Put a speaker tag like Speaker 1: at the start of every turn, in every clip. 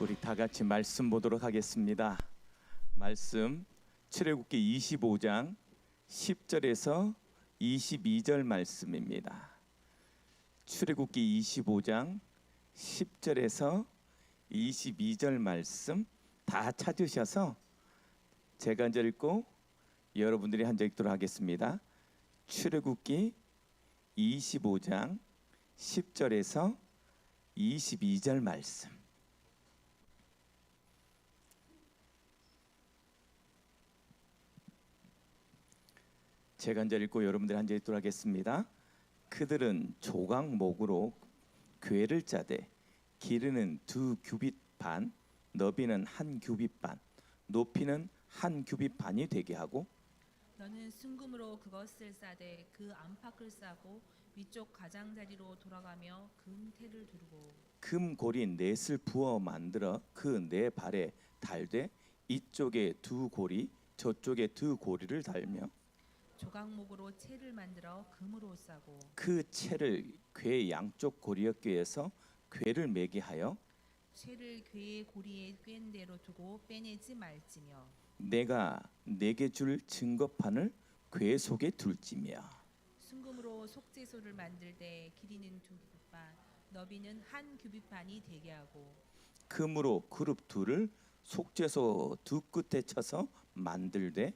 Speaker 1: 우리 다 같이 말씀 보도록 하겠습니다. 말씀 출애굽기 25장 10절에서 22절 말씀입니다. 출애굽기 25장 10절에서 22절 말씀 다 찾으셔서 제가 한 절 읽고 여러분들이 한 절 읽도록 하겠습니다. 출애굽기 25장 10절에서 22절 말씀. 제가 한 절 읽고 여러분들이 한 절 읽도록 하겠습니다. 그들은 조각목으로 궤를 짜되 길이는 2규빗 반, 너비는 1규빗 반, 높이는 1규빗 반이 되게 하고
Speaker 2: 너는 순금으로 그것을 싸되 그 안팎을 싸고 위쪽 가장자리로 돌아가며 금테를 두르고
Speaker 1: 금고리 넷을 부어 만들어 그 네 발에 달되 이쪽에 2고리 저쪽에 2고리를 달며
Speaker 2: 조각목으로 채를 만들어 금으로 싸고
Speaker 1: 그 채를 궤 양쪽 고리어깨에서 궤를 매게 하여
Speaker 2: 채를 궤의 고리에 꿰는 대로 두고 빼내지 말지며
Speaker 1: 내가 내게 줄 증거판을 궤 속에 둘지며
Speaker 2: 순금으로 속죄소를 만들 때 길이는 2규빗 반, 너비는 1규빗 반이 되게 하고
Speaker 1: 금으로 그룹 둘을 속죄소 두 끝에 쳐서 만들되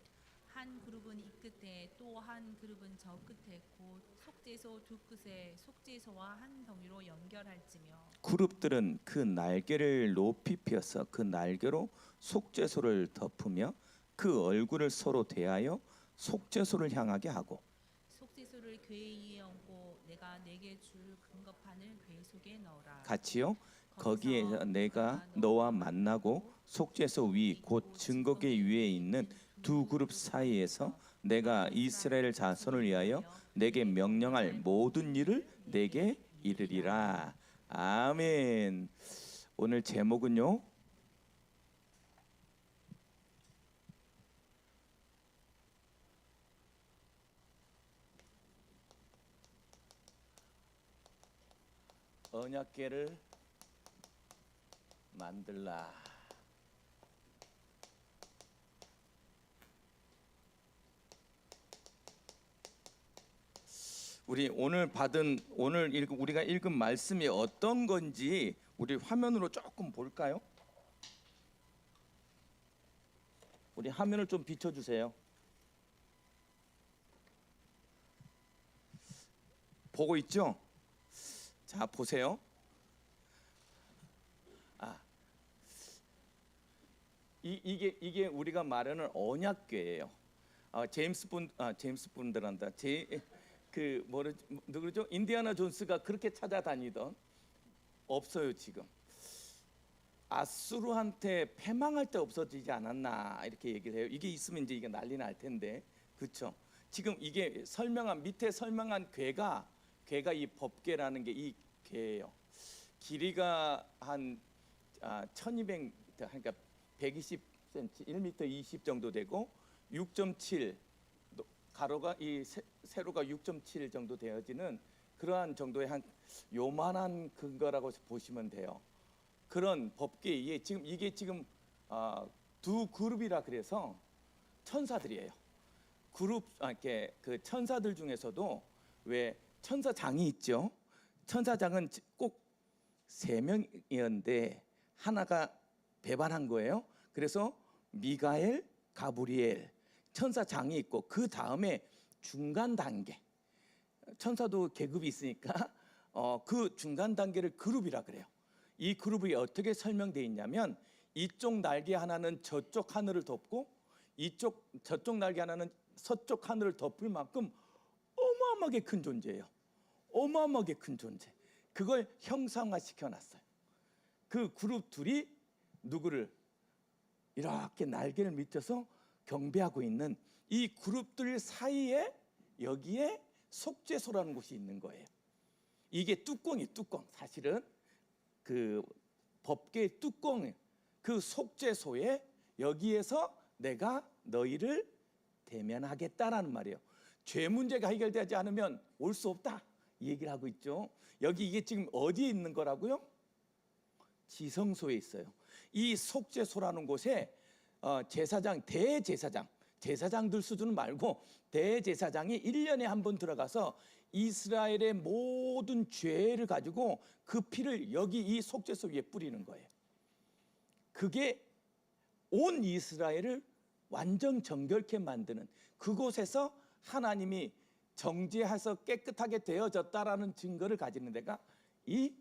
Speaker 2: 한 그룹은 이 끝에 또 한 그룹은 저 끝에 곧 속죄소 두 끝에 속죄소와 한 덩이로 연결할지며
Speaker 1: 그룹들은 그 날개를 높이 펴서 그 날개로 속죄소를 덮으며 그 얼굴을 서로 대하여 속죄소를 향하게 하고
Speaker 2: 속죄소를 궤 위에 얹고 내가 내게 줄 금거판을 궤 속에 넣어라.
Speaker 1: 같이요. 거기에 내가 너와 만나고 속죄소 위 곧 증거궤 위에 있는 두 그룹 사이에서 내가 이스라엘 자손을 위하여 내게 명령할 모든 일을 내게 이르리라. 아멘. 오늘 제목은요. 언약궤를 만들라. 우리 우리가 읽은 말씀이 어떤 건지 우리 화면으로 조금 볼까요? 우리 화면을 좀 비춰 주세요. 보고 있죠? 자, 보세요. 이게 우리가 말하는 언약궤예요. 제임스 본드란다. 누구죠? 인디아나 존스가 그렇게 찾아다니던 없어요 지금. 아수르한테 패망할 때 없어지지 않았나 이렇게 얘기를 해요. 이게 있으면 이제 이게 난리 날 텐데, 그렇죠? 지금 이게 밑에 설명한 궤가 이 법궤라는 게 이 궤예요. 길이가 한 1200 그러니까 120cm, 1m 20 정도 되고 6.7 가로가 세로가 6.7 정도 되어지는 그러한 정도의 한 요만한 근거라고 보시면 돼요. 그런 법궤에 이게 지금 두 그룹이라 그래서 천사들이에요. 이렇게 그 천사들 중에서도 왜 천사장이 있죠. 천사장은 꼭 3명이었는데 하나가 배반한 거예요. 그래서 미가엘, 가브리엘 천사장이 있고 그 다음에 중간 단계 천사도 계급이 있으니까 그 중간 단계를 그룹이라 그래요. 이 그룹이 어떻게 설명되어 있냐면 이쪽 날개 하나는 저쪽 하늘을 덮고 저쪽 날개 하나는 서쪽 하늘을 덮을 만큼 어마어마하게 큰 존재예요. 어마어마하게 큰 존재. 그걸 형상화시켜 놨어요. 그 그룹 둘이 누구를 이렇게 날개를 밑에서 경배하고 있는 이 그룹들 사이에 여기에 속죄소라는 곳이 있는 거예요. 이게 뚜껑. 사실은 그 법궤의 뚜껑, 그 속죄소에 여기에서 내가 너희를 대면하겠다라는 말이에요. 죄 문제가 해결되지 않으면 올 수 없다 이 얘기를 하고 있죠. 이게 지금 어디에 있는 거라고요? 지성소에 있어요. 이 속죄소라는 곳에 제사장, 대제사장, 제사장들 수준 말고 대제사장이 1년에 한 번 들어가서 이스라엘의 모든 죄를 가지고 그 피를 여기 이 속죄소 위에 뿌리는 거예요. 그게 온 이스라엘을 완전 정결케 만드는, 그곳에서 하나님이 정죄해서 깨끗하게 되어졌다라는 증거를 가지는 데가 이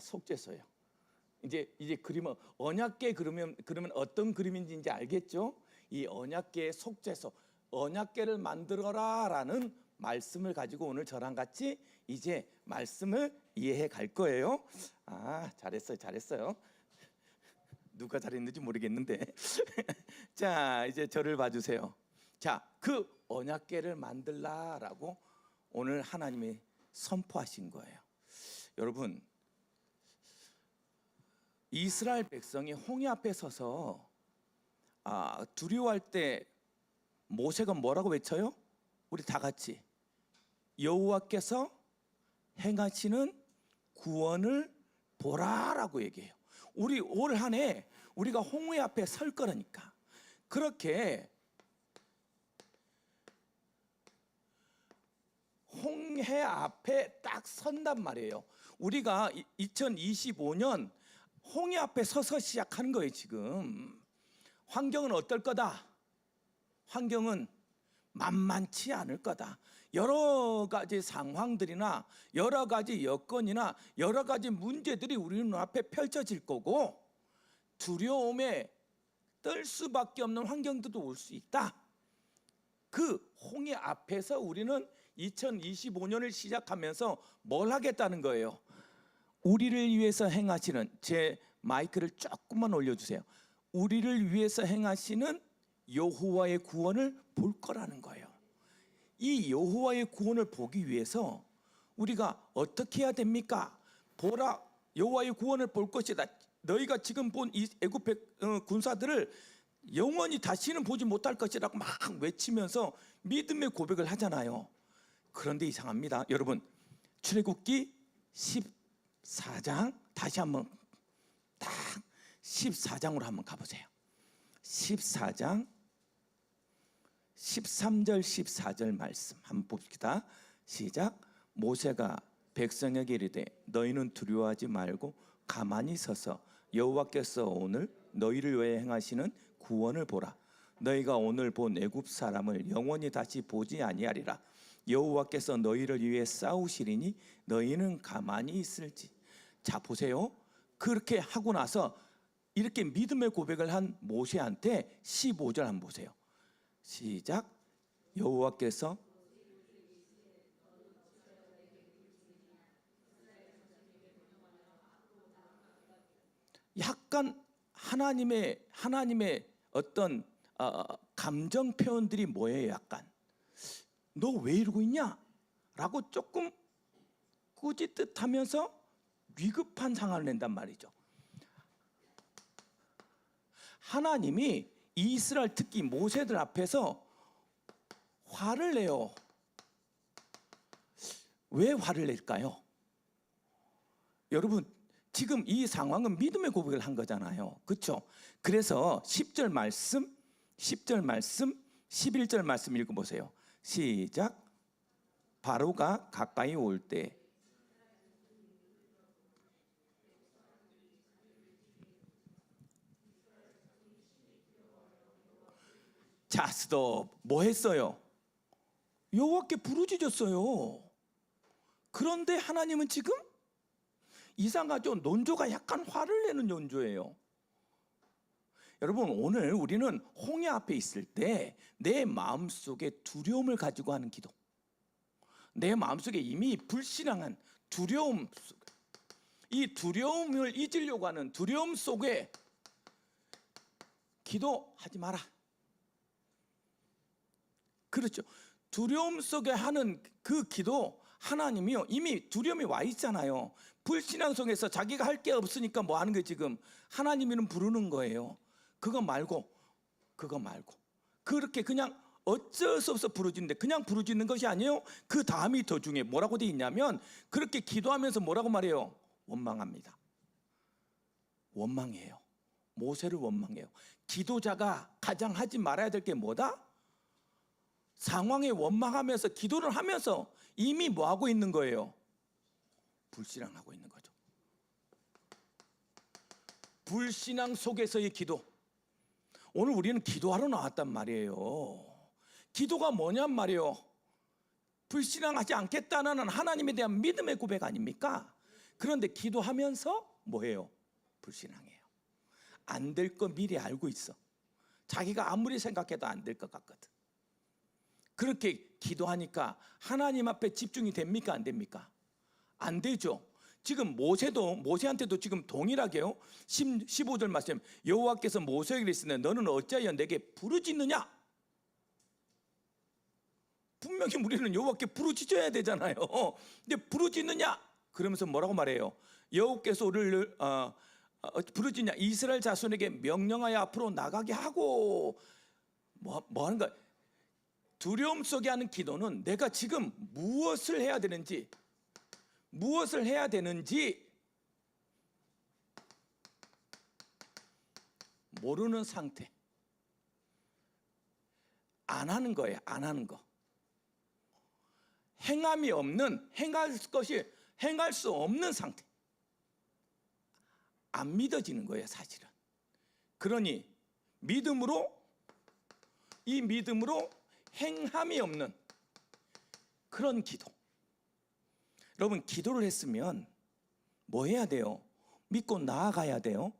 Speaker 1: 속죄소예요. 이제 그림은 언약궤, 그러면 어떤 그림인지 이제 알겠죠? 이 언약궤의 속죄소, 언약궤를 만들어라라는 말씀을 가지고 오늘 저랑 같이 이제 말씀을 이해해 갈 거예요. 잘했어요. 누가 잘했는지 모르겠는데. 자, 이제 저를 봐주세요. 자, 그 언약궤를 만들라라고 오늘 하나님이 선포하신 거예요. 여러분, 이스라엘 백성이 홍해 앞에 서서 두려워할 때 모세가 뭐라고 외쳐요? 우리 다 같이 여호와께서 행하시는 구원을 보라라고 얘기해요. 우리 올 한 해 우리가 홍해 앞에 설 거라니까. 그렇게 홍해 앞에 딱 선단 말이에요. 우리가 2025년 홍해 앞에 서서 시작하는 거예요. 지금 환경은 어떨 거다? 환경은 만만치 않을 거다. 여러 가지 상황들이나 여러 가지 여건이나 여러 가지 문제들이 우리 눈앞에 펼쳐질 거고, 두려움에 떨 수밖에 없는 환경들도 올 수 있다. 그 홍해 앞에서 우리는 2025년을 시작하면서 뭘 하겠다는 거예요? 우리를 위해서 행하시는, 제 마이크를 조금만 올려주세요. 우리를 위해서 행하시는 여호와의 구원을 볼 거라는 거예요. 이 여호와의 구원을 보기 위해서 우리가 어떻게 해야 됩니까? 보라, 여호와의 구원을 볼 것이다. 너희가 지금 본 이 애굽 군사들을 영원히 다시는 보지 못할 것이라고 막 외치면서 믿음의 고백을 하잖아요. 그런데 이상합니다. 여러분, 출애굽기 14장 다시 한번 딱 14장으로 한번 가보세요. 14장 13절 14절 말씀 한번 봅시다. 시작. 모세가 백성에게 이르되 너희는 두려워하지 말고 가만히 서서 여호와께서 오늘 너희를 위해 행하시는 구원을 보라. 너희가 오늘 본 애굽 사람을 영원히 다시 보지 아니하리라. 여호와께서 너희를 위해 싸우시리니 너희는 가만히 있을지. 자, 보세요. 그렇게 하고 나서 이렇게 믿음의 고백을 한 모세한테 15절 한번 보세요. 시작. 여호와께서 약간 하나님의 어떤 감정 표현들이 뭐예요? 약간 너 왜 이러고 있냐? 라고 조금 꾸짖듯하면서 위급한 상황을 낸단 말이죠. 하나님이 이스라엘, 특히 모세들 앞에서 화를 내요. 왜 화를 낼까요? 여러분, 지금 이 상황은 믿음의 고백을 한 거잖아요. 그렇죠? 그래서 10절 말씀, 11절 말씀 읽어보세요. 시작. 바로가 가까이 올 때 자, 스톱. 뭐 했어요? 여호와께 부르짖었어요. 그런데 하나님은 지금 이상하죠? 논조가 약간 화를 내는 논조예요. 여러분, 오늘 우리는 홍해 앞에 있을 때 내 마음속에 두려움을 가지고 하는 기도, 내 마음속에 이미 불신앙한 두려움, 이 두려움을 잊으려고 하는 두려움 속에 기도하지 마라. 그렇죠. 두려움 속에 하는 그 기도, 하나님이요 이미 두려움이 와 있잖아요. 불신앙 속에서 자기가 할 게 없으니까 뭐 하는 거예요? 지금 하나님이는 부르는 거예요. 그거 말고 그렇게 그냥 어쩔 수 없어 부르짖는데, 그냥 부르짖는 것이 아니에요. 그 다음이 더 중요해. 뭐라고 돼 있냐면, 그렇게 기도하면서 뭐라고 말해요? 원망합니다. 원망해요. 모세를 원망해요. 기도자가 가장 하지 말아야 될 게 뭐다? 상황에 원망하면서 기도를 하면서 이미 뭐 하고 있는 거예요? 불신앙하고 있는 거죠. 불신앙 속에서의 기도. 오늘 우리는 기도하러 나왔단 말이에요. 기도가 뭐냔 말이에요. 불신앙하지 않겠다는 하나님에 대한 믿음의 고백 아닙니까? 그런데 기도하면서 뭐해요? 불신앙해요. 안 될 거 미리 알고 있어. 자기가 아무리 생각해도 안 될 것 같거든. 그렇게 기도하니까 하나님 앞에 집중이 됩니까? 안 됩니까? 안 되죠. 지금 모세한테도 지금 동일하게요. 15절 말씀, 여호와께서 모세에게 이르시되 너는 어찌하여 내게 부르짖느냐? 분명히 우리는 여호와께 부르짖어야 되잖아요. 근데 부르짖느냐? 그러면서 뭐라고 말해요? 여호와께서 우리를 부르짖냐? 이스라엘 자손에게 명령하여 앞으로 나가게 하고 뭐 하는 거야? 두려움 속에 하는 기도는 내가 지금 무엇을 해야 되는지 모르는 상태. 안 하는 거예요. 안 하는 거. 행함이 없는, 행할 수 없는 상태. 안 믿어지는 거예요, 사실은. 그러니 이 믿음으로 행함이 없는 그런 기도. 여러분, 기도를 했으면 뭐 해야 돼요? 믿고 나아가야 돼요.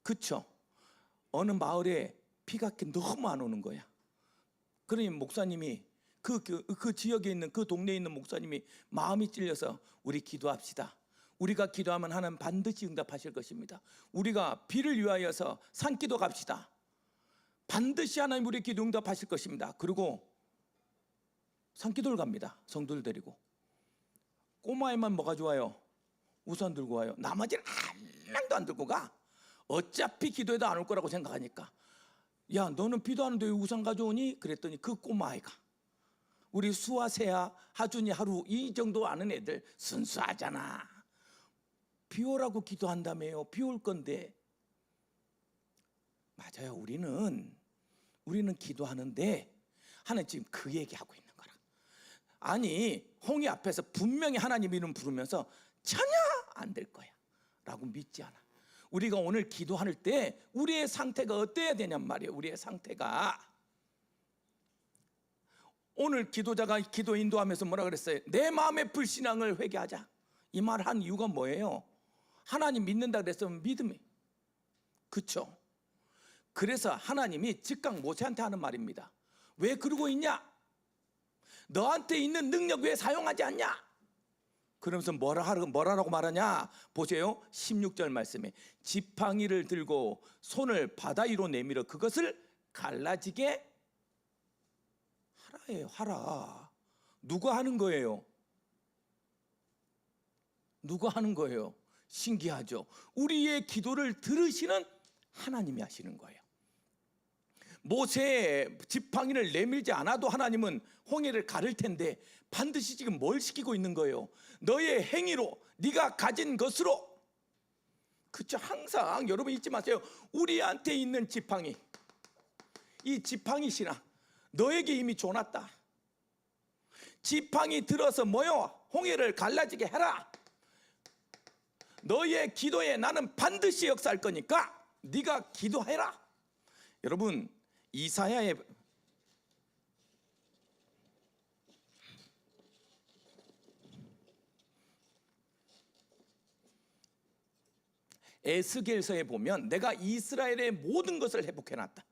Speaker 1: 그렇죠? 어느 마을에 비가 너무 안 오는 거야. 그러니 목사님이 그 지역에 있는, 그 동네에 있는 목사님이 마음이 찔려서 우리 기도합시다. 우리가 기도하면 하나님 반드시 응답하실 것입니다. 우리가 비를 위하여서 산기도 갑시다. 반드시 하나님 우리 기도 응답하실 것입니다. 그리고 산기도를 갑니다. 성도들 데리고. 꼬마애만 뭐가 좋아요? 우산 들고 와요. 나머지는 한 명도 안 들고 가. 어차피 기도해도 안 올 거라고 생각하니까. 야, 너는 비도 안 오는데 왜 우산 가져오니? 그랬더니 그 꼬마아이가, 우리 수아, 세아, 하준이, 하루 이 정도 아는 애들 순수하잖아. 비 오라고 기도한다며요. 비 올 건데. 맞아요. 우리는 기도하는데 하나님 지금 그 얘기하고 있는 거라. 아니, 홍해 앞에서 분명히 하나님 이름 부르면서 전혀 안 될 거야 라고 믿지 않아. 우리가 오늘 기도할 때 우리의 상태가 어때야 되냔 말이에요. 우리의 상태가. 오늘 기도자가 기도 인도하면서 뭐라 그랬어요? 내 마음의 불신앙을 회개하자. 이 말 한 이유가 뭐예요? 하나님 믿는다 그랬으면 믿음이. 그렇죠? 그래서 하나님이 즉각 모세한테 하는 말입니다. 왜 그러고 있냐? 너한테 있는 능력 왜 사용하지 않냐? 그러면서 뭐라고 말하냐? 보세요. 16절 말씀에 지팡이를 들고 손을 바다 위로 내밀어 그것을 갈라지게 하라예요. 하라. 누가 하는 거예요? 누가 하는 거예요? 신기하죠? 우리의 기도를 들으시는 하나님이 하시는 거예요. 모세의 지팡이를 내밀지 않아도 하나님은 홍해를 가를 텐데 반드시 지금 뭘 시키고 있는 거예요? 너의 행위로, 네가 가진 것으로. 그렇죠? 항상 여러분 잊지 마세요. 우리한테 있는 지팡이, 이 지팡이 신앙, 너에게 이미 줘놨다. 지팡이 들어서 뭐요? 홍해를 갈라지게 해라. 너의 기도에 나는 반드시 역사할 거니까 네가 기도해라. 여러분, 이사야의 에스겔서에 보면 내가 이스라엘의 모든 것을 회복해놨다.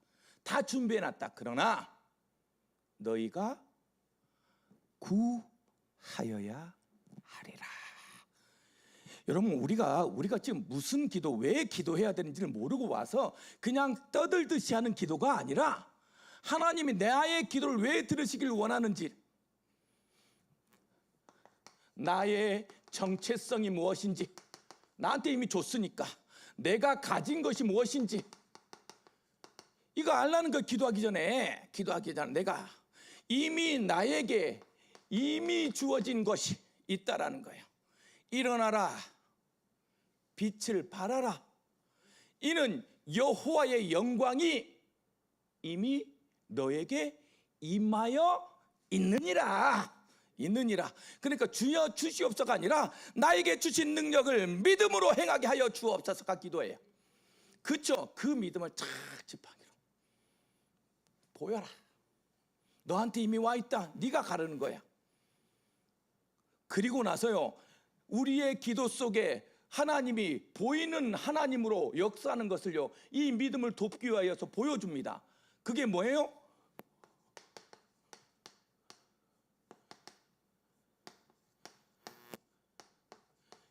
Speaker 1: 다 준비해놨다. 그러나 너희가 구하여야 하리라. 여러분, 우리가 지금 무슨 기도, 왜 기도해야 되는지를 모르고 와서 그냥 떠들듯이 하는 기도가 아니라 하나님이 나의 기도를 왜 들으시길 원하는지, 나의 정체성이 무엇인지, 나한테 이미 줬으니까 내가 가진 것이 무엇인지 이거 알라는 거. 기도하기 전에 내가 이미 나에게 이미 주어진 것이 있다라는 거예요. 일어나라, 빛을 발하라. 이는 여호와의 영광이 이미 너에게 임하여 있느니라. 그러니까 주여 주시옵소서가 아니라 나에게 주신 능력을 믿음으로 행하게 하여 주옵소서가 기도해요. 그렇죠? 그 믿음을 착 지팡이로 보여라. 너한테 이미 와 있다. 네가 가르는 거야. 그리고 나서요, 우리의 기도 속에 하나님이 보이는 하나님으로 역사하는 것을요, 이 믿음을 돕기 위하여서 보여줍니다. 그게 뭐예요?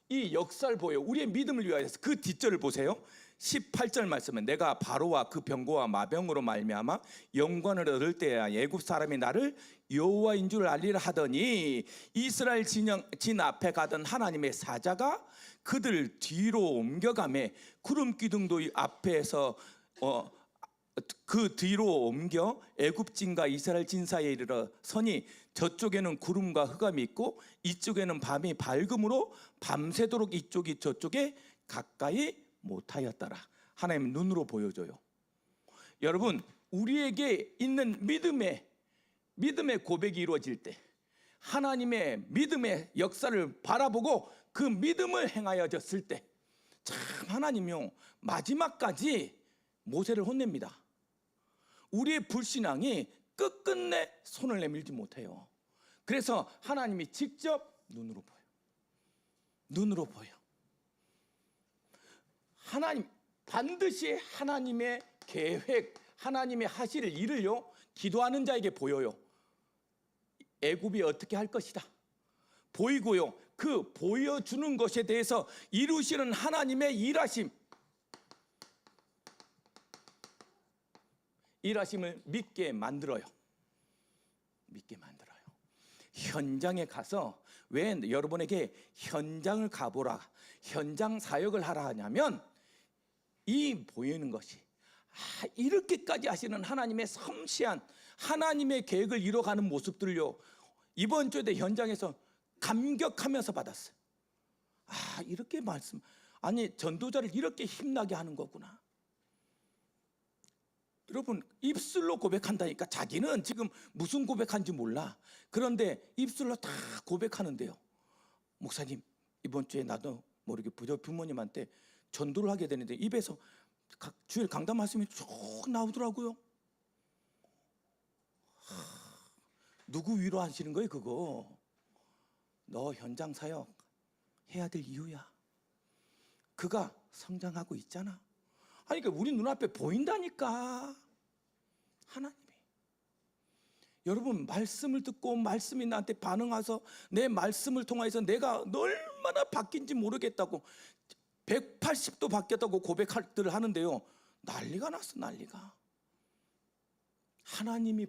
Speaker 1: 이 역사를 보여. 우리의 믿음을 위하여서. 그 뒷절을 보세요. 18절 말씀은 내가 바로와 그 병거와 마병으로 말미암아 영광을 얻을 때야 애굽 사람이 나를 여호와인 줄 알리라 하더니 이스라엘 진 앞에 가던 하나님의 사자가 그들 뒤로 옮겨가매 구름 기둥도 앞에서 그 뒤로 옮겨 애굽 진과 이스라엘 진 사이에 이르러 서니 저쪽에는 구름과 흑암이 있고 이쪽에는 밤이 밝음으로 밤새도록 이쪽이 저쪽에 가까이 못하였더라. 하나님 눈으로 보여줘요. 여러분, 우리에게 있는 믿음의 고백이 이루어질 때, 하나님의 믿음의 역사를 바라보고 그 믿음을 행하여졌을 때, 참 하나님이요, 마지막까지 모세를 혼냅니다. 우리의 불신앙이 끝끝내 손을 내밀지 못해요. 그래서 하나님이 직접 눈으로 보여. 하나님, 반드시 하나님의 계획, 하나님의 하실 일을요, 기도하는 자에게 보여요. 애굽이 어떻게 할 것이다 보이고요, 그 보여주는 것에 대해서 이루시는 하나님의 일하심을 믿게 만들어요. 현장에 가서, 왜 여러분에게 현장을 가보라, 현장 사역을 하라 하냐면, 이 보이는 것이 이렇게까지 하시는 하나님의 섬세한 하나님의 계획을 이뤄가는 모습들요, 이번 주에 현장에서 감격하면서 받았어요. 이렇게 전도자를 이렇게 힘나게 하는 거구나. 여러분, 입술로 고백한다니까 자기는 지금 무슨 고백한지 몰라. 그런데 입술로 다 고백하는데요, 목사님 이번 주에 나도 모르게 부모님한테 전도를 하게 되는데 입에서 주일 강단 말씀이 쭉 나오더라고요. 누구 위로하시는 거예요? 그거 너 현장 사역 해야 될 이유야. 그가 성장하고 있잖아. 그러니까 우리 눈앞에 보인다니까, 하나님이. 여러분, 말씀을 듣고 말씀이 나한테 반응해서 내 말씀을 통해서 내가 얼마나 바뀐지 모르겠다고 180도 바뀌었다고 고백들을 하는데요, 난리가 났어. 하나님이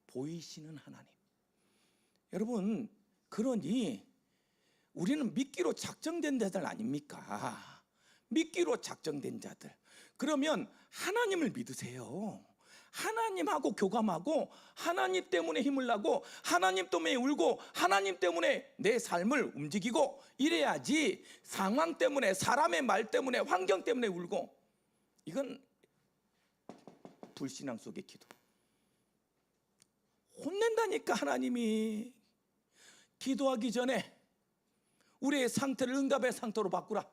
Speaker 1: 보이시는 하나님. 여러분, 그러니 우리는 믿기로 작정된 자들 아닙니까? 믿기로 작정된 자들. 그러면 하나님을 믿으세요. 하나님하고 교감하고 하나님 때문에 힘을 나고 하나님 때문에 울고 하나님 때문에 내 삶을 움직이고 이래야지, 상황 때문에, 사람의 말 때문에, 환경 때문에 울고, 이건 불신앙 속의 기도. 혼낸다니까 하나님이. 기도하기 전에 우리의 상태를 응답의 상태로 바꾸라.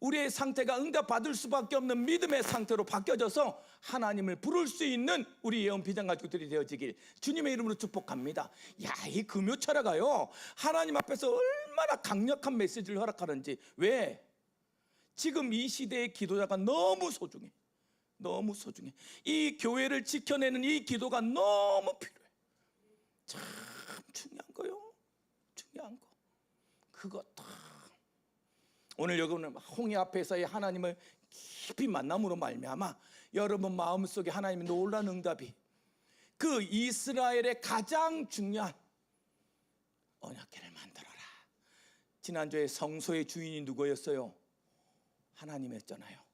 Speaker 1: 우리의 상태가 응답받을 수밖에 없는 믿음의 상태로 바뀌어져서 하나님을 부를 수 있는 우리 예언 비전 가족들이 되어지길 주님의 이름으로 축복합니다. 이 금요 철야가요, 하나님 앞에서 얼마나 강력한 메시지를 허락하는지. 왜? 지금 이 시대의 기도자가 너무 소중해. 이 교회를 지켜내는 이 기도가 너무 필요해. 참 중요한 거요. 그거 다 오늘 여러분은 홍해 앞에서의 하나님을 깊이 만남으로 말미암아 여러분 마음속에 하나님의 놀라운 응답이, 그 이스라엘의 가장 중요한 언약궤를 만들어라. 지난주에 성소의 주인이 누구였어요? 하나님이었잖아요.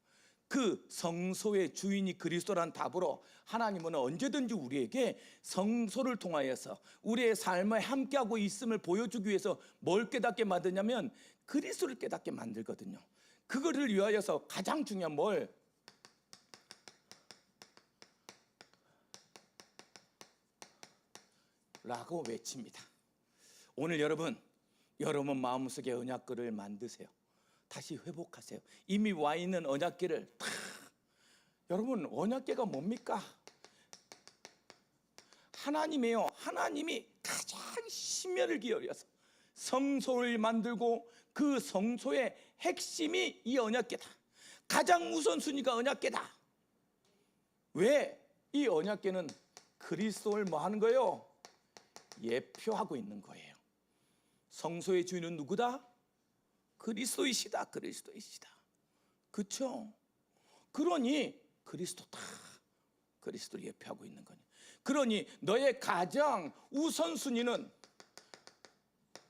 Speaker 1: 그 성소의 주인이 그리스도란 답으로 하나님은 언제든지 우리에게 성소를 통하여서 우리의 삶에 함께하고 있음을 보여주기 위해서 뭘 깨닫게 만드냐면 그리스도를 깨닫게 만들거든요. 그거를 위하여서 가장 중요한 뭘? 라고 외칩니다. 오늘 여러분 마음속에 언약궤를 만드세요. 다시 회복하세요. 이미 와 있는 언약궤를 여러분, 언약궤가 뭡니까? 하나님이에요. 하나님이 가장 심혈을 기울여서 성소를 만들고 그 성소의 핵심이 이 언약궤다. 가장 우선순위가 언약궤다. 왜? 이 언약궤는 그리스도를 뭐 하는 거예요? 예표하고 있는 거예요. 성소의 주인은 누구다? 그리스도이시다. 그리스도이시다. 그렇죠? 그러니 그리스도다. 그리스도를 예표하고 있는 거니. 그러니 너의 가장 우선순위는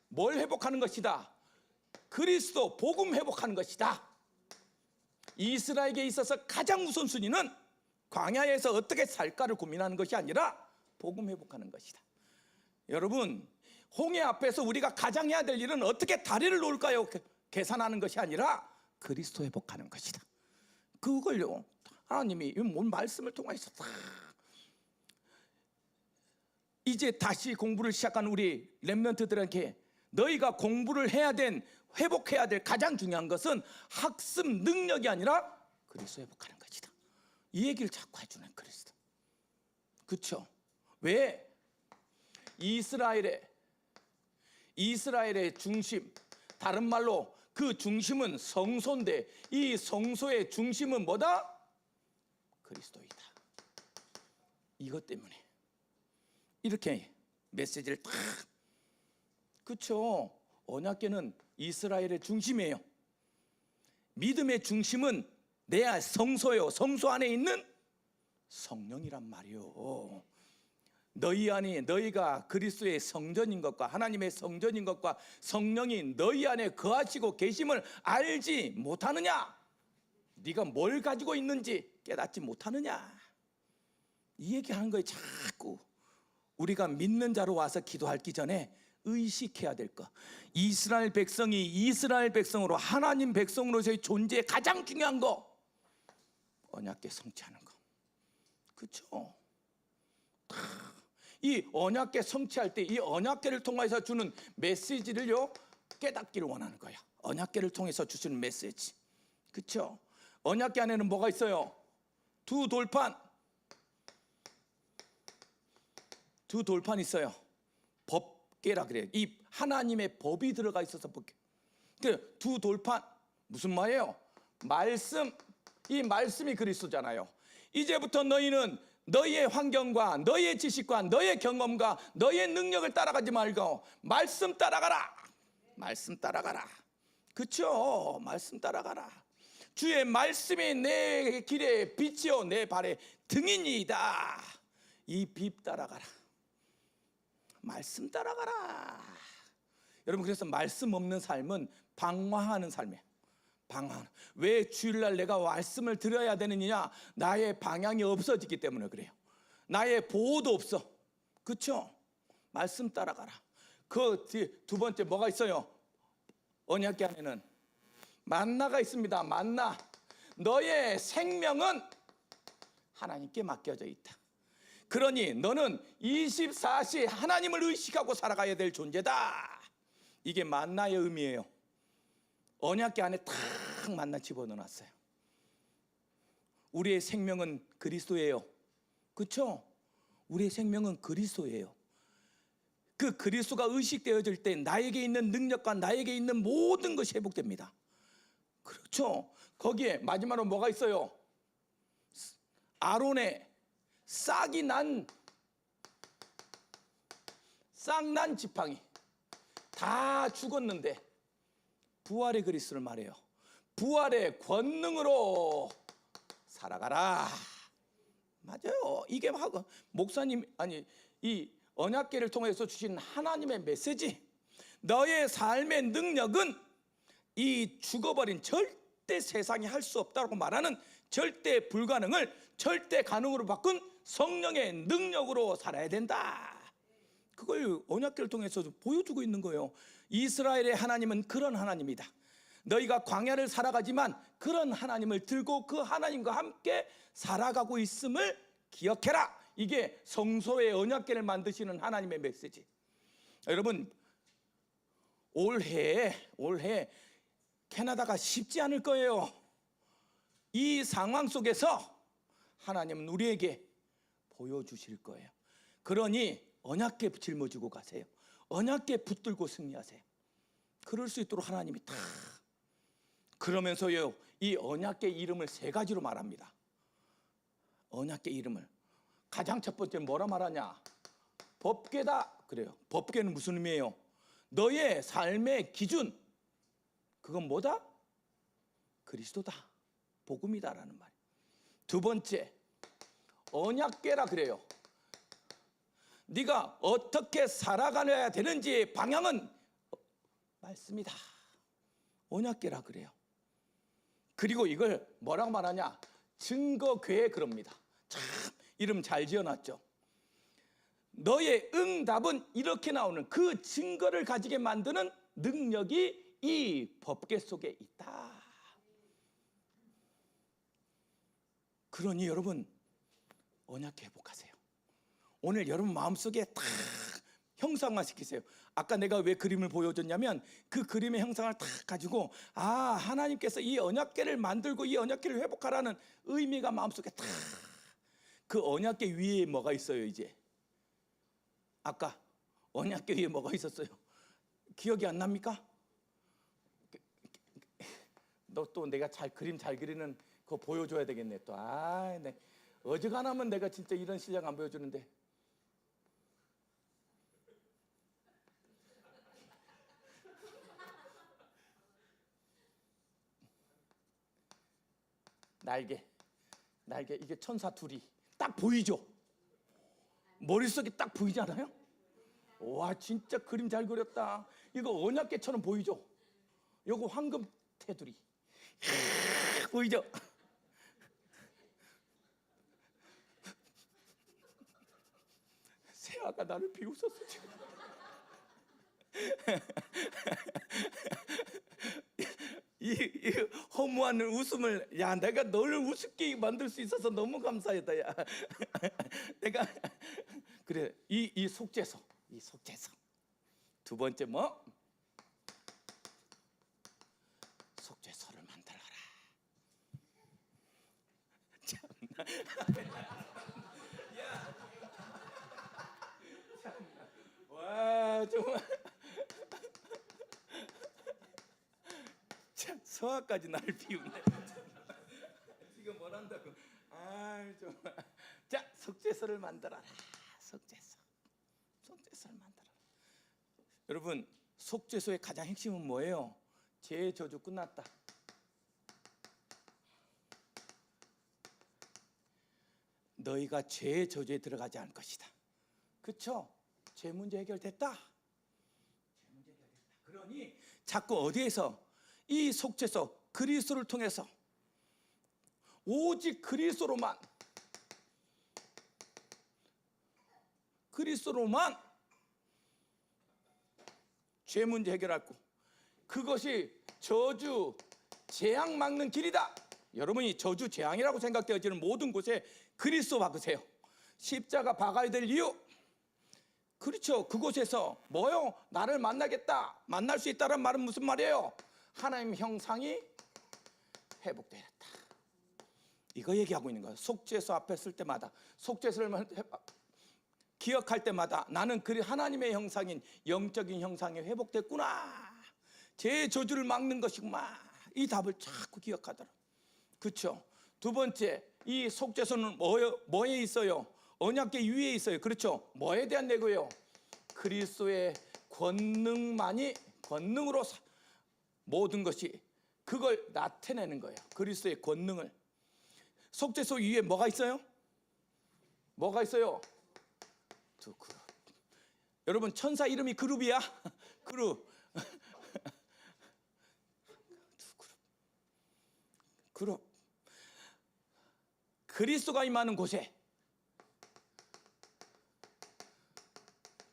Speaker 1: 뭘 회복하는 것이다? 그리스도 복음 회복하는 것이다. 이스라엘에게 있어서 가장 우선순위는 광야에서 어떻게 살까를 고민하는 것이 아니라 복음 회복하는 것이다. 여러분, 홍해 앞에서 우리가 가장 해야 될 일은 어떻게 다리를 놓을까요? 계산하는 것이 아니라 그리스도 회복하는 것이다. 그걸요, 하나님이 뭔 말씀을 통해서 다 이제 다시 공부를 시작한 우리 렘넌트들에게 너희가 공부를 해야 된, 회복해야 될 가장 중요한 것은 학습 능력이 아니라 그리스도 회복하는 것이다. 이 얘기를 자꾸 해주는 그리스도. 그렇죠? 왜? 이스라엘의 중심, 다른 말로 그 중심은 성소인데 이 성소의 중심은 뭐다? 그리스도이다. 이것 때문에 이렇게 메시지를 딱, 그렇죠? 언약궤는 이스라엘의 중심이에요. 믿음의 중심은 내 성소요. 성소 안에 있는 성령이란 말이요. 너희 안에, 너희가 그리스도의 성전인 것과 하나님의 성전인 것과 성령이 너희 안에 거하시고 계심을 알지 못하느냐? 네가 뭘 가지고 있는지 깨닫지 못하느냐? 이 얘기하는 거예요. 자꾸 우리가 믿는 자로 와서 기도하기 전에 의식해야 될 것. 이스라엘 백성이 이스라엘 백성으로, 하나님 백성으로서의 존재의 가장 중요한 거, 언약궤 성취하는 거. 그렇죠? 이 언약궤 성취할 때 이 언약궤를 통해서 주는 메시지를요 깨닫기를 원하는 거야. 언약궤를 통해서 주시는 메시지. 그렇죠? 언약궤 안에는 뭐가 있어요? 두 돌판 있어요. 법궤라 그래요. 이 하나님의 법이 들어가 있어서 법궤. 그 두 돌판 무슨 말이에요? 말씀. 이 말씀이 그리스도잖아요. 이제부터 너희는 너희의 환경과 너희의 지식과 너희의 경험과 너희의 능력을 따라가지 말고 말씀 따라가라. 말씀 따라가라. 그렇죠? 말씀 따라가라. 주의 말씀이 내 길에 빛이요 내 발에 등이니이다. 이 빛 따라가라. 말씀 따라가라. 여러분, 그래서 말씀 없는 삶은 방황하는 삶이에요. 방황. 왜 주일날 내가 말씀을 들어야 되느냐? 나의 방향이 없어지기 때문에 그래요. 나의 보호도 없어. 그렇죠? 말씀 따라가라. 그 두 번째 뭐가 있어요? 언약궤 안에는 만나가 있습니다. 만나. 너의 생명은 하나님께 맡겨져 있다. 그러니 너는 24시 하나님을 의식하고 살아가야 될 존재다. 이게 만나의 의미예요. 언약궤 안에 탁 만나 집어넣어놨어요. 우리의 생명은 그리스도예요. 그렇죠? 우리의 생명은 그리스도예요. 그 그리스도가 의식되어질 때 나에게 있는 능력과 나에게 있는 모든 것이 회복됩니다. 그렇죠? 거기에 마지막으로 뭐가 있어요? 아론의 싹난 지팡이 다 죽었는데 부활의 그리스도를 말해요. 부활의 권능으로 살아가라. 맞아요. 이게 목사님, 아니 이 언약궤를 통해서 주신 하나님의 메시지. 너의 삶의 능력은 이 죽어버린 절대 세상이 할 수 없다고 말하는 절대 불가능을 절대 가능으로 바꾼 성령의 능력으로 살아야 된다. 그걸 언약궤를 통해서 보여주고 있는 거예요. 이스라엘의 하나님은 그런 하나님이다. 너희가 광야를 살아가지만 그런 하나님을 들고 그 하나님과 함께 살아가고 있음을 기억해라. 이게 성소의 언약궤를 만드시는 하나님의 메시지. 여러분, 올해 캐나다가 쉽지 않을 거예요. 이 상황 속에서 하나님은 우리에게 보여주실 거예요. 그러니 언약궤 짊어지고 가세요. 언약궤 붙들고 승리하세요. 그럴 수 있도록 하나님이 다. 그러면서요, 이 언약궤 이름을 세 가지로 말합니다. 언약궤 이름을 가장 첫 번째 뭐라 말하냐? 법궤다 그래요. 법궤는 무슨 의미예요? 너의 삶의 기준, 그건 뭐다? 그리스도다, 복음이다라는 말. 두 번째, 언약궤라 그래요. 네가 어떻게 살아가야 되는지 방향은 말씀이다, 언약궤라 그래요. 그리고 이걸 뭐라고 말하냐? 증거궤 그럽니다. 참 이름 잘 지어놨죠. 너의 응답은 이렇게 나오는 그 증거를 가지게 만드는 능력이 이 법궤 속에 있다. 그러니 여러분, 언약궤 회복하세요. 오늘 여러분 마음속에 딱 형상화 시키세요. 아까 내가 왜 그림을 보여줬냐면 그 그림의 형상을 딱 가지고 하나님께서 이 언약궤를 만들고 이 언약궤를 회복하라는 의미가 마음속에 딱. 그 언약궤 위에 뭐가 있어요? 이제 아까 언약궤 위에 뭐가 있었어요? 기억이 안 납니까? 너 또 내가 그림 잘 그리는 그거 보여줘야 되겠네 또. 네. 어지간하면 내가 진짜 이런 실력 안 보여주는데. 날개 이게 천사 둘이 딱 보이죠? 머릿속에 딱 보이지 않아요? 와, 진짜 그림 잘 그렸다. 이거 언약궤처럼 보이죠? 요거 황금 테두리 보이죠? 세아가 나를 비웃었어 지금. 이 허무한 웃음을, 야, 내가 너를 우습게 만들 수 있어서 너무 감사하다. 야. 내가 그래, 이 속죄소. 두 번째 뭐? 속죄소를 만들어라. 참나. 와, 정말. 참, 서아까지 나를 비웃네. 지금 뭘 한다고? 정말. 자, 속죄소를 만들어라. 속죄소를 만들어라. 여러분, 속죄소의 가장 핵심은 뭐예요? 죄의 저주 끝났다. 너희가 죄의 저주에 들어가지 않을 것이다. 그렇죠? 죄 문제 해결됐다. 그러니 자꾸 어디에서 이 속죄소 그리스도를 통해서 오직 그리스도로만 죄 문제 해결하고, 그것이 저주 재앙 막는 길이다. 여러분이 저주 재앙이라고 생각되어지는 모든 곳에 그리스도 박으세요. 십자가 박아야 될 이유, 그렇죠. 그곳에서 뭐요? 나를 만나겠다, 만날 수 있다는 말은 무슨 말이에요? 하나님 형상이 회복되었다. 이거 얘기하고 있는 거예요. 속죄소 앞에 쓸 때마다, 속죄소를 기억할 때마다 나는 그 하나님의 형상인 영적인 형상이 회복됐구나. 제 저주를 막는 것이구나. 이 답을 자꾸 기억하더라. 그렇죠. 두 번째, 이 속죄소는 뭐에 있어요? 언약궤 위에 있어요. 그렇죠. 뭐에 대한 내고요? 그리스도의 권능으로 모든 것이 그걸 나타내는 거예요. 그리스도의 권능을. 속죄소 위에 뭐가 있어요? 두 그룹. 여러분, 천사 이름이 그룹이야? 그룹. 그룹. 그리스도가 임하는 곳에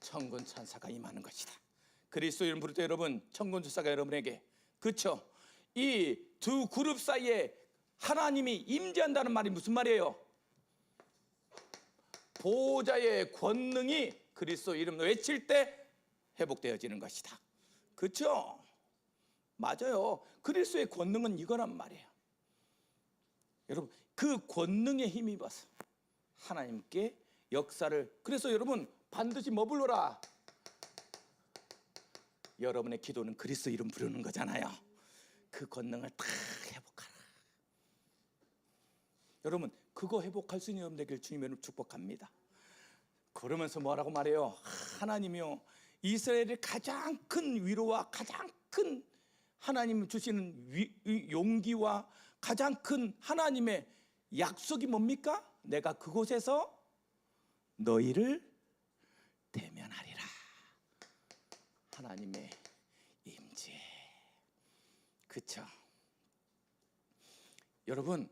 Speaker 1: 천군 천사가 임하는 것이다. 그리스도 이름 부를 때 여러분, 천군 천사가 여러분에게, 그렇죠? 이 두 그룹 사이에 하나님이 임재한다는 말이 무슨 말이에요? 보호자의 권능이 그리스도 이름으로 외칠 때 회복되어지는 것이다. 그렇죠? 맞아요. 그리스도의 권능은 이거란 말이에요. 여러분, 그 권능에 힘입어서 하나님께 역사를, 그래서 여러분 반드시 뭐 불러라? 여러분의 기도는 그리스도 이름 부르는 거잖아요. 그 권능을 다 회복하라. 여러분, 그거 회복할 수 있는 여러분 되길 주님의 축복합니다. 그러면서 뭐라고 말해요? 하나님이요, 이스라엘의 가장 큰 위로와 가장 큰 하나님 주시는 용기와 가장 큰 하나님의 약속이 뭡니까? 내가 그곳에서 너희를 대면하리라. 하나님의 임재. 그쵸? 여러분,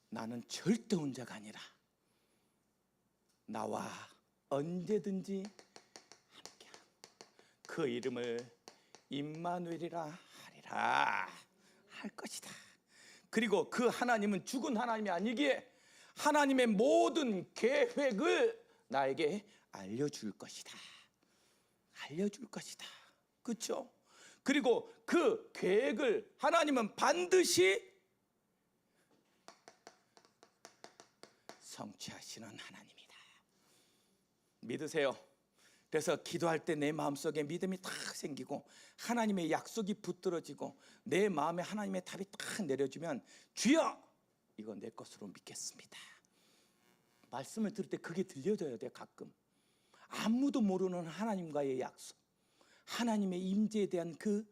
Speaker 1: 나는 절대 혼자가 아니라 나와 언제든지 함께 그 이름을 임마누엘이라 하리라 할 것이다. 그리고 그 하나님은 죽은 하나님이 아니기에 하나님의 모든 계획을 나에게 알려줄 것이다. 알려줄 것이다. 그렇죠? 그리고 그 계획을 하나님은 반드시 성취하시는 하나님이다. 믿으세요. 그래서 기도할 때 내 마음속에 믿음이 탁 생기고 하나님의 약속이 붙들어지고 내 마음에 하나님의 답이 탁 내려주면 주여 이거 내 것으로 믿겠습니다. 말씀을 들을 때 그게 들려져야 돼. 가끔 아무도 모르는 하나님과의 약속, 하나님의 임재에 대한 그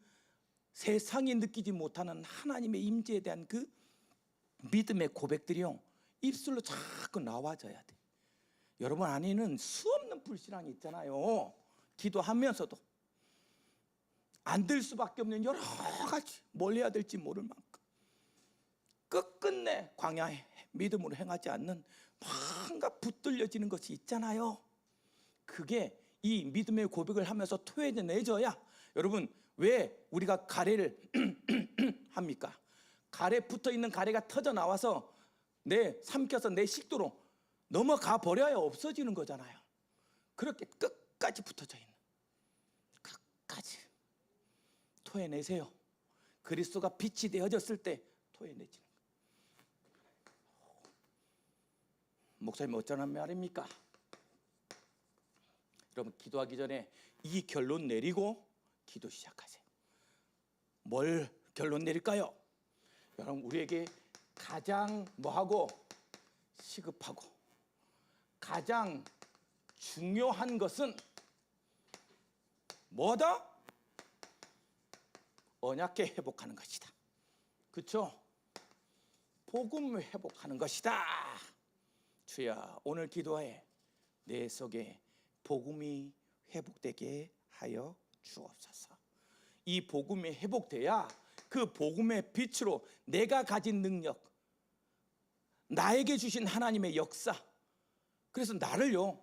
Speaker 1: 세상이 느끼지 못하는 하나님의 임재에 대한 그 믿음의 고백들이요, 입술로 자꾸 나와져야 돼. 여러분 안에는 수없는 불신앙이 있잖아요. 기도하면서도 안 될 수밖에 없는 여러 가지 뭘 해야 될지 모를 만큼 끝끝내 광야에 믿음으로 행하지 않는 뭔가 붙들려지는 것이 있잖아요. 그게 이 믿음의 고백을 하면서 토해내줘야, 여러분 왜 우리가 가래를 합니까? 가래 붙어있는 가래가 터져 나와서 삼켜서 내 식도로 넘어가 버려야 없어지는 거잖아요. 그렇게 끝까지 붙어져 있는, 끝까지 토해내세요. 그리스도가 빛이 되어졌을 때 토해내지는 거예요. 목사님 어쩌란 말입니까? 여러분 기도하기 전에 이 결론 내리고 기도 시작하세요. 뭘 결론 내릴까요? 여러분 우리에게 가장 뭐하고 시급하고 가장 중요한 것은 뭐다? 언약계 회복하는 것이다. 그렇죠? 복음 회복하는 것이다. 주야 오늘 기도해 내 속에 복음이 회복되게 하여 주옵소서. 이 복음이 회복돼야 그 복음의 빛으로 내가 가진 능력, 나에게 주신 하나님의 역사, 그래서 나를요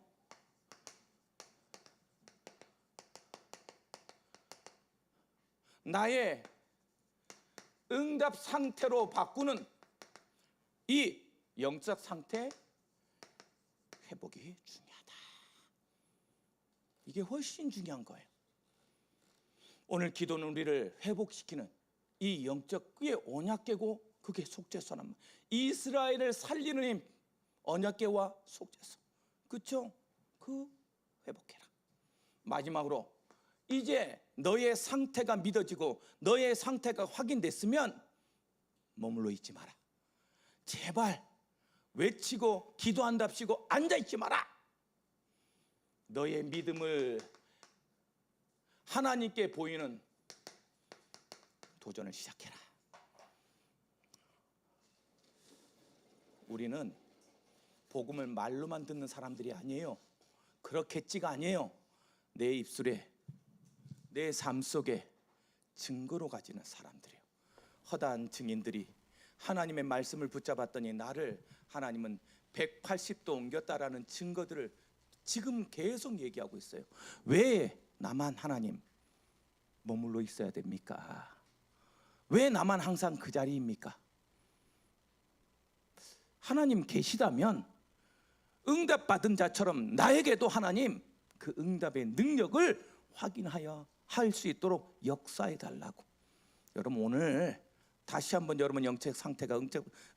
Speaker 1: 나의 응답 상태로 바꾸는 이 영적 상태 회복이 중요하다. 이게 훨씬 중요한 거예요. 오늘 기도는 우리를 회복시키는 이 영적 그게 언약궤고 그게 속죄소란 말. 이스라엘을 살리는 힘, 언약궤와 속죄소. 그렇죠? 그 회복해라. 마지막으로 이제 너의 상태가 믿어지고 너의 상태가 확인됐으면 머물러 있지 마라. 제발 외치고 기도한답시고 앉아있지 마라. 너의 믿음을 하나님께 보이는 도전을 시작해라. 우리는 복음을 말로만 듣는 사람들이 아니에요. 그렇겠지가 아니에요. 내 입술에 내 삶 속에 증거로 가지는 사람들이에요. 허다한 증인들이 하나님의 말씀을 붙잡았더니 나를 하나님은 180도 옮겼다라는 증거들을 지금 계속 얘기하고 있어요. 왜 나만 하나님 머물러 있어야 됩니까? 왜 나만 항상 그 자리입니까? 하나님 계시다면 응답받은 자처럼 나에게도 하나님 그 응답의 능력을 확인하여 할 수 있도록 역사해 달라고. 여러분 오늘 다시 한번 여러분 영적 상태가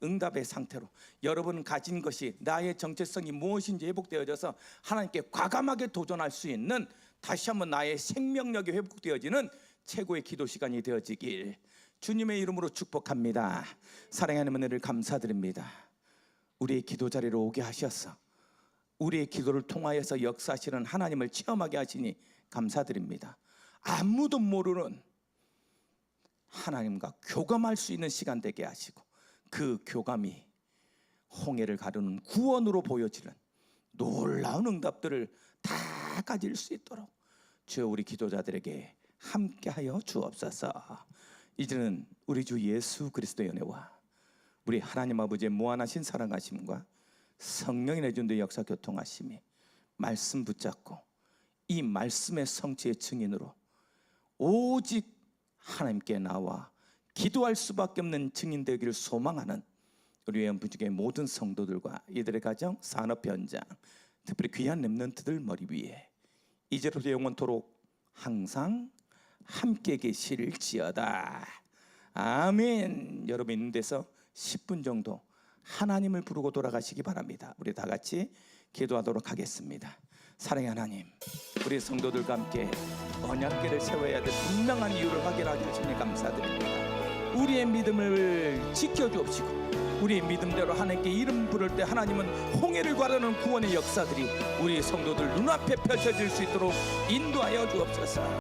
Speaker 1: 응답의 상태로 여러분 가진 것이 나의 정체성이 무엇인지 회복되어져서 하나님께 과감하게 도전할 수 있는 다시 한번 나의 생명력이 회복되어지는 최고의 기도 시간이 되어지길 주님의 이름으로 축복합니다. 사랑하는 은혜를 감사드립니다. 우리의 기도 자리로 오게 하셔서 우리의 기도를 통하여서 역사하시는 하나님을 체험하게 하시니 감사드립니다. 아무도 모르는 하나님과 교감할 수 있는 시간 되게 하시고 그 교감이 홍해를 가르는 구원으로 보여지는 놀라운 응답들을 다 가질 수 있도록 주여 우리 기도자들에게 함께하여 주옵소서. 이제는 우리 주 예수 그리스도의 은혜와 우리 하나님 아버지의 무한하신 사랑하심과 성령이 내준데 역사 교통하심이 말씀 붙잡고 이 말씀의 성취의 증인으로 오직 하나님께 나와 기도할 수밖에 없는 증인 되기를 소망하는 우리 외연부족의 모든 성도들과 이들의 가정, 산업 현장, 특별히 귀한 렘넌트들 머리 위에 이제로부터 영원토록 항상 함께 계실지어다. 아멘. 여러분 있는 데서 10분 정도 하나님을 부르고 돌아가시기 바랍니다. 우리 다 같이 기도하도록 하겠습니다. 사랑의 하나님, 우리 성도들과 함께 언약궤를 세워야 될 분명한 이유를 확인하게 하시니 감사드립니다. 우리의 믿음을 지켜주옵시고 우리의 믿음대로 하나님께 이름 부를 때 하나님은 홍해를 가르는 구원의 역사들이 우리 성도들 눈앞에 펼쳐질 수 있도록 인도하여 주옵소서.